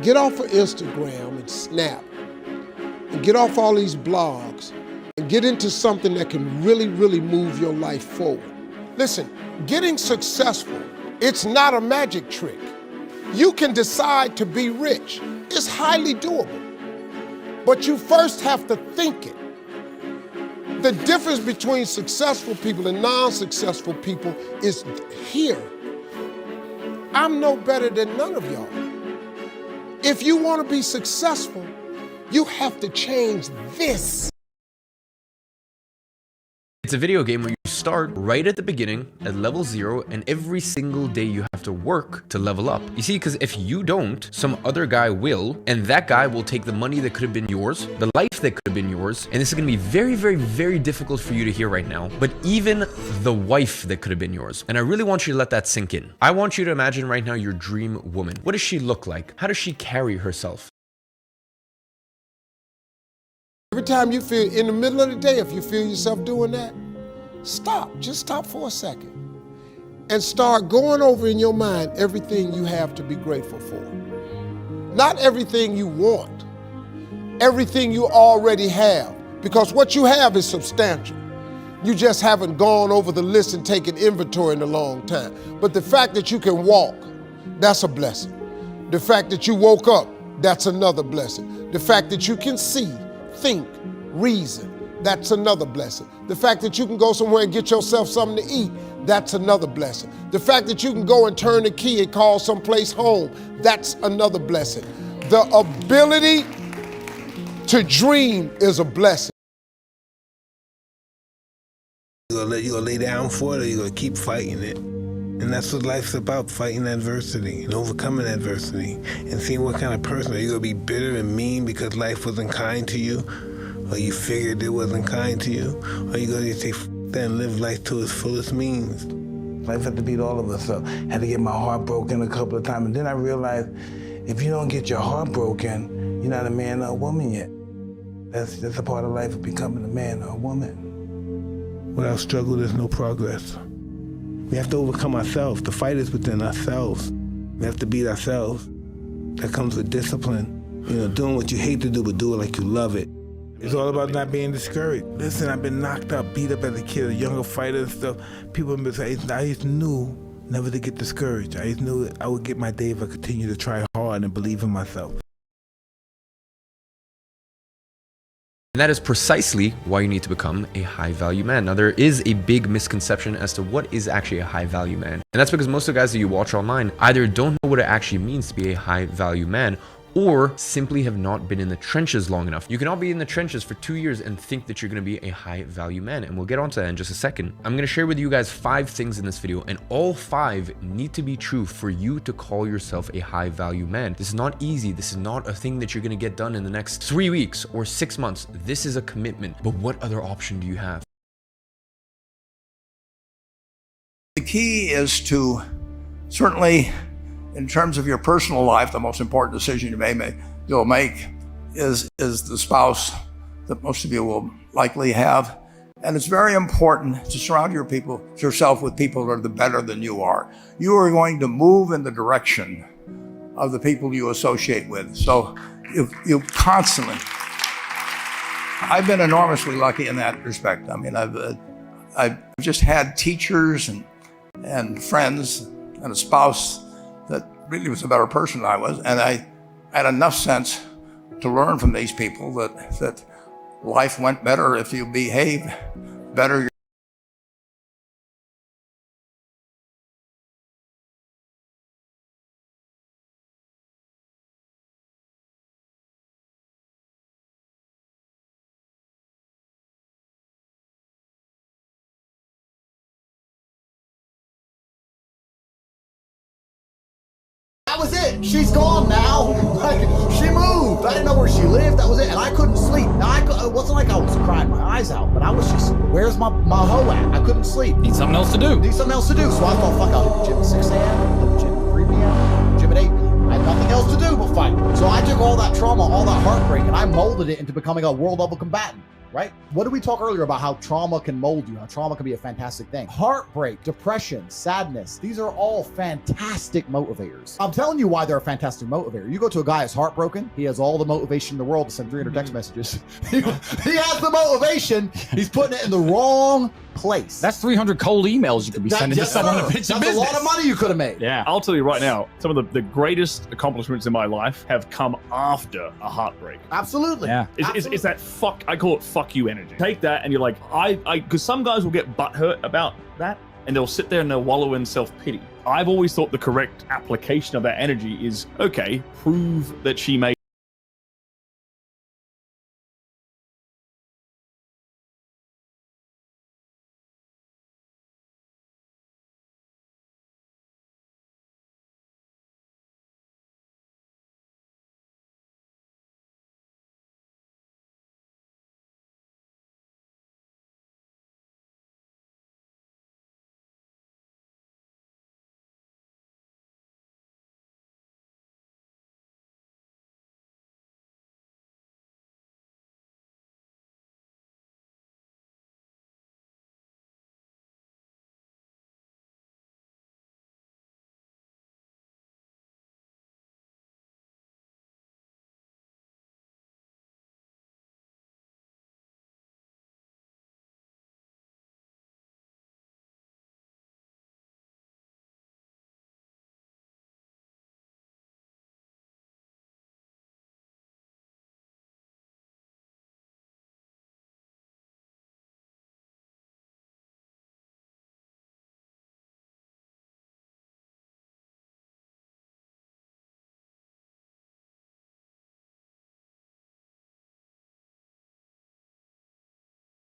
Get off of Instagram and Snap and get off all these blogs and get into something that can really, really move your life forward. Listen, getting successful, it's not a magic trick. You can decide to be rich. It's highly doable. But you first have to think it. The difference between successful people and non-successful people is here. I'm no better than none of y'all. If you want to be successful, you have to change this. It's a video game where you start right at the beginning at level 0, and every single day you have to work to level up. You see, because if you don't, some other guy will, and that guy will take the money that could have been yours, the life that could have been yours, and this is going to be very, very, very difficult for you to hear right now, but even the wife that could have been yours. And I really want you to let that sink in. I want you to imagine right now your dream woman. What does she look like? How does she carry herself? Every time you feel, in the middle of the day, if you feel yourself doing that, stop. Just stop for a second and start going over in your mind everything you have to be grateful for. Not everything you want, everything you already have, because what you have is substantial. You just haven't gone over the list and taken inventory in a long time. But the fact that you can walk, that's a blessing. The fact that you woke up, that's another blessing. The fact that you can see, think, reason, that's another blessing. The fact that you can go somewhere and get yourself something to eat, that's another blessing. The fact that you can go and turn the key and call someplace home, that's another blessing. The ability to dream is a blessing. You gonna lay down for it, or you gonna keep fighting it? And that's what life's about, fighting adversity and overcoming adversity and seeing what kind of person. Are you gonna be bitter and mean because life wasn't kind to you? Or you figured it wasn't kind to you? Or are you gonna just say, F that and live life to its fullest means? Life had to beat all of us up. Had to get my heart broken a couple of times. And then I realized, if you don't get your heart broken, you're not a man or a woman yet. That's a part of life of becoming a man or a woman. Without struggle, there's no progress. We have to overcome ourselves. The fight is within ourselves. We have to beat ourselves. That comes with discipline. You know, doing what you hate to do, but do it like you love it. It's all about not being discouraged. Listen, I've been knocked up, beat up as a kid, a younger fighter and stuff. People have been saying, I just knew never to get discouraged. I just knew I would get my day if I continue to try hard and believe in myself. And that is precisely why you need to become a high-value man. Now, there is a big misconception as to what is actually a high-value man. And that's because most of the guys that you watch online either don't know what it actually means to be a high-value man, or simply have not been in the trenches long enough. You cannot be in the trenches for 2 years and think that you're gonna be a high value man, and we'll get onto that in just a second. I'm gonna share with you guys 5 things in this video, and all 5 need to be true for you to call yourself a high value man. This is not easy. This is not a thing that you're gonna get done in the next 3 weeks or 6 months. This is a commitment, but what other option do you have? The key is to certainly, in terms of your personal life, the most important decision you'll make is the spouse that most of you will likely have. And it's very important to surround yourself with people that are better than you are. You are going to move in the direction of the people you associate with. So you constantly, I've been enormously lucky in that respect. I mean, I've just had teachers and friends and a spouse that really was a better person than I was, and I had enough sense to learn from these people that life went better if you behave better. That was it. She's gone now. Like, she moved. I didn't know where she lived. That was it. And I couldn't sleep. Now, it wasn't like I was crying my eyes out, but I was just, where's my hoe at? I couldn't sleep. Need something else to do. Need something else to do. So I thought, fuck, I'll hit the gym at 6 a.m., hit the gym at 3 p.m., gym at 8 p.m. I had nothing else to do but fight. So I took all that trauma, all that heartbreak, and I molded it into becoming a world level combatant. right? What did we talk earlier about how trauma can mold you, how trauma can be a fantastic thing? Heartbreak, depression, sadness, these are all fantastic motivators. I'm telling you why they're a fantastic motivator. You go to a guy who's heartbroken, he has all the motivation in the world to send 300 text messages. He has the motivation, he's putting it in the wrong place. That's 300 cold emails you could be sending to someone to pitch a That's business. a lot of money you could have made. Yeah. I'll tell you right now, some of the greatest accomplishments in my life have come after a heartbreak. Absolutely. Yeah. It's that fuck, I call it fuck you energy. Take that and you're like, because some guys will get butthurt about that and they'll sit there and they'll wallow in self-pity. I've always thought the correct application of that energy is, okay, prove that she made